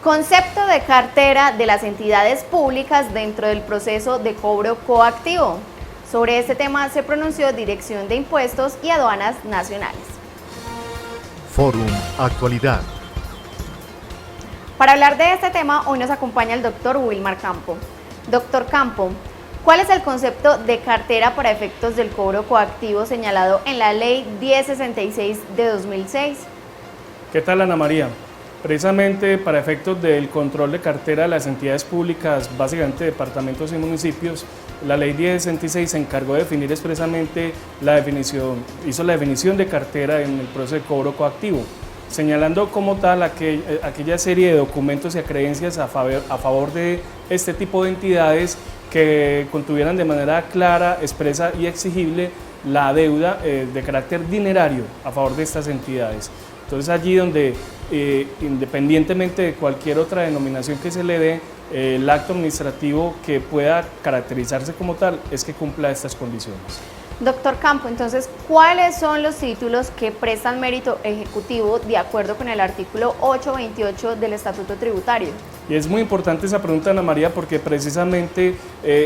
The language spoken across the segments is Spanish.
Concepto de cartera de las entidades públicas dentro del proceso de cobro coactivo. Sobre este tema se pronunció Dirección de Impuestos y Aduanas Nacionales. Fórum Actualidad. Para hablar de este tema, hoy nos acompaña el doctor Wilmar Campo. Doctor Campo, ¿cuál es el concepto de cartera para efectos del cobro coactivo señalado en la Ley 1066 de 2006? ¿Qué tal, Ana María? Precisamente para efectos del control de cartera de las entidades públicas, básicamente departamentos y municipios, la Ley 1066 se encargó de definir expresamente hizo la definición de cartera en el proceso de cobro coactivo, señalando como tal aquella serie de documentos y creencias a favor de este tipo de entidades que contuvieran de manera clara, expresa y exigible la deuda de carácter dinerario a favor de estas entidades. Entonces allí donde, independientemente de cualquier otra denominación que se le dé, el acto administrativo que pueda caracterizarse como tal es que cumpla estas condiciones. Doctor Campo, entonces, ¿cuáles son los títulos que prestan mérito ejecutivo de acuerdo con el artículo 828 del Estatuto Tributario? Y es muy importante esa pregunta, Ana María, porque precisamente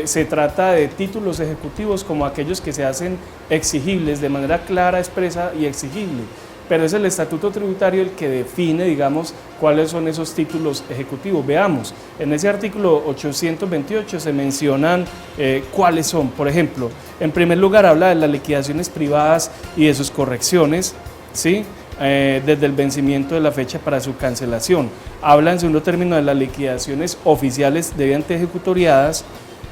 se trata de títulos ejecutivos como aquellos que se hacen exigibles de manera clara, expresa y exigible. Pero es el Estatuto Tributario el que define, digamos, cuáles son esos títulos ejecutivos. Veamos, en ese artículo 828 se mencionan cuáles son. Por ejemplo, en primer lugar habla de las liquidaciones privadas y de sus correcciones, ¿sí? Desde el vencimiento de la fecha para su cancelación. Habla en segundo término de las liquidaciones oficiales debidamente ejecutoriadas.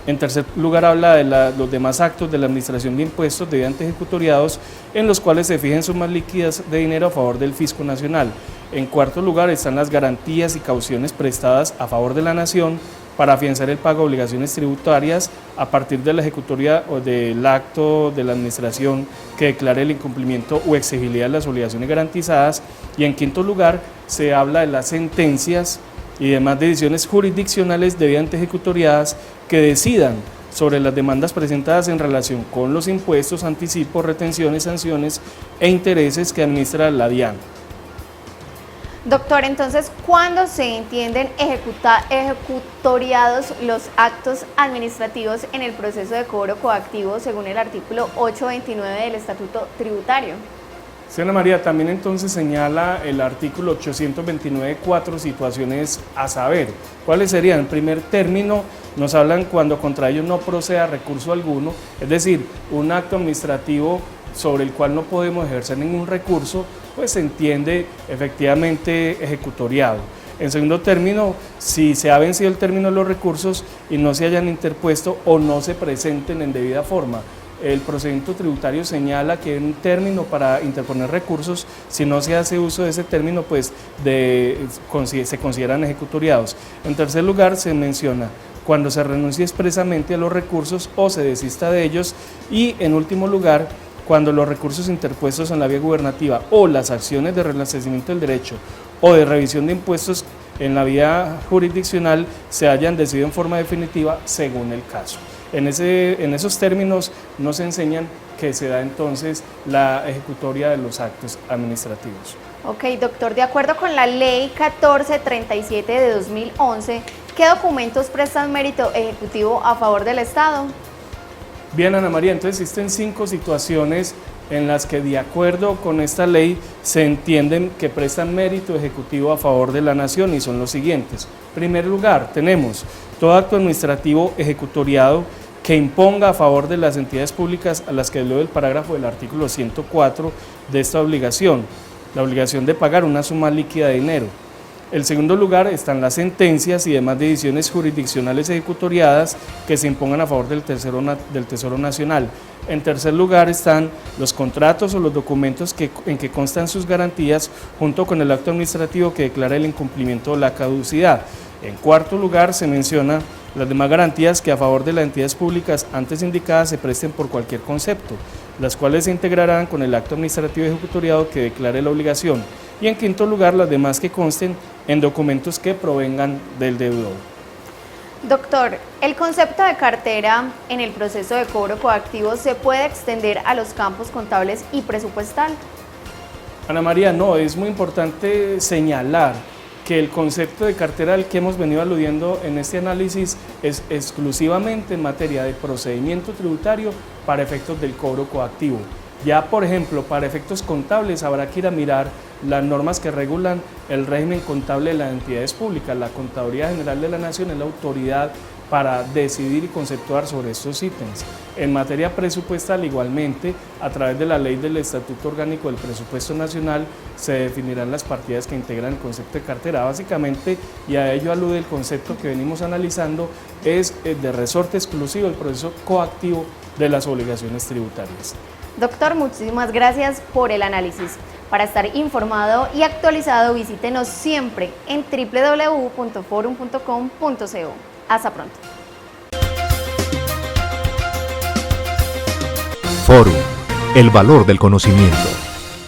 En tercer lugar habla de los demás actos de la Administración de Impuestos debidamente ejecutoriados en los cuales se fijen sumas líquidas de dinero a favor del Fisco Nacional. En cuarto lugar están las garantías y cauciones prestadas a favor de la Nación para afianzar el pago de obligaciones tributarias a partir de la ejecutoria o del acto de la Administración que declare el incumplimiento o exigibilidad de las obligaciones garantizadas. Y en quinto lugar se habla de las sentencias y demás decisiones jurisdiccionales debidamente ejecutoriadas que decidan sobre las demandas presentadas en relación con los impuestos, anticipos, retenciones, sanciones e intereses que administra la DIAN. Doctor, entonces, ¿cuándo se entienden ejecutoriados los actos administrativos en el proceso de cobro coactivo según el artículo 829 del Estatuto Tributario? Sí, Ana María, también entonces señala el artículo 829 cuatro situaciones a saber. ¿Cuáles serían? En primer término, nos hablan cuando contra ellos no proceda recurso alguno, es decir, un acto administrativo sobre el cual no podemos ejercer ningún recurso, pues se entiende efectivamente ejecutoriado. En segundo término, si se ha vencido el término de los recursos y no se hayan interpuesto o no se presenten en debida forma. El procedimiento tributario señala que hay un término para interponer recursos. Si no se hace uso de ese término, pues se consideran ejecutoriados. En tercer lugar, se menciona cuando se renuncie expresamente a los recursos o se desista de ellos. Y en último lugar, cuando los recursos interpuestos en la vía gubernativa o las acciones de resarcimiento del derecho o de revisión de impuestos en la vía jurisdiccional se hayan decidido en forma definitiva según el caso. En esos términos nos enseñan que se da entonces la ejecutoria de los actos administrativos. Ok, doctor, de acuerdo con la Ley 1437 de 2011, ¿qué documentos prestan mérito ejecutivo a favor del Estado? Bien, Ana María, entonces existen 5 situaciones en las que de acuerdo con esta ley se entienden que prestan mérito ejecutivo a favor de la nación y son los siguientes. En primer lugar, tenemos todo acto administrativo ejecutoriado que imponga a favor de las entidades públicas a las que leo el parágrafo del artículo 104 de esta obligación, la obligación de pagar una suma líquida de dinero. En segundo lugar están las sentencias y demás decisiones jurisdiccionales ejecutoriadas que se impongan a favor del Tesoro Nacional. En tercer lugar están los contratos o los documentos en que constan sus garantías junto con el acto administrativo que declara el incumplimiento o la caducidad. En cuarto lugar se menciona las demás garantías que a favor de las entidades públicas antes indicadas se presten por cualquier concepto, las cuales se integrarán con el acto administrativo ejecutoriado que declare la obligación. Y en quinto lugar, las demás que consten en documentos que provengan del deudor. Doctor, ¿el concepto de cartera en el proceso de cobro coactivo se puede extender a los campos contables y presupuestal? Ana María, no, es muy importante señalar que el concepto de cartera al que hemos venido aludiendo en este análisis es exclusivamente en materia de procedimiento tributario para efectos del cobro coactivo. Ya, por ejemplo, para efectos contables habrá que ir a mirar las normas que regulan el régimen contable de las entidades públicas. La Contaduría General de la Nación es la autoridad para decidir y conceptuar sobre estos ítems. En materia presupuestal, igualmente, a través de la ley del Estatuto Orgánico del Presupuesto Nacional, se definirán las partidas que integran el concepto de cartera. Básicamente, y a ello alude el concepto que venimos analizando, es de resorte exclusivo el proceso coactivo de las obligaciones tributarias. Doctor, muchísimas gracias por el análisis. Para estar informado y actualizado, visítenos siempre en www.forum.com.co. Hasta pronto. Forum, el valor del conocimiento.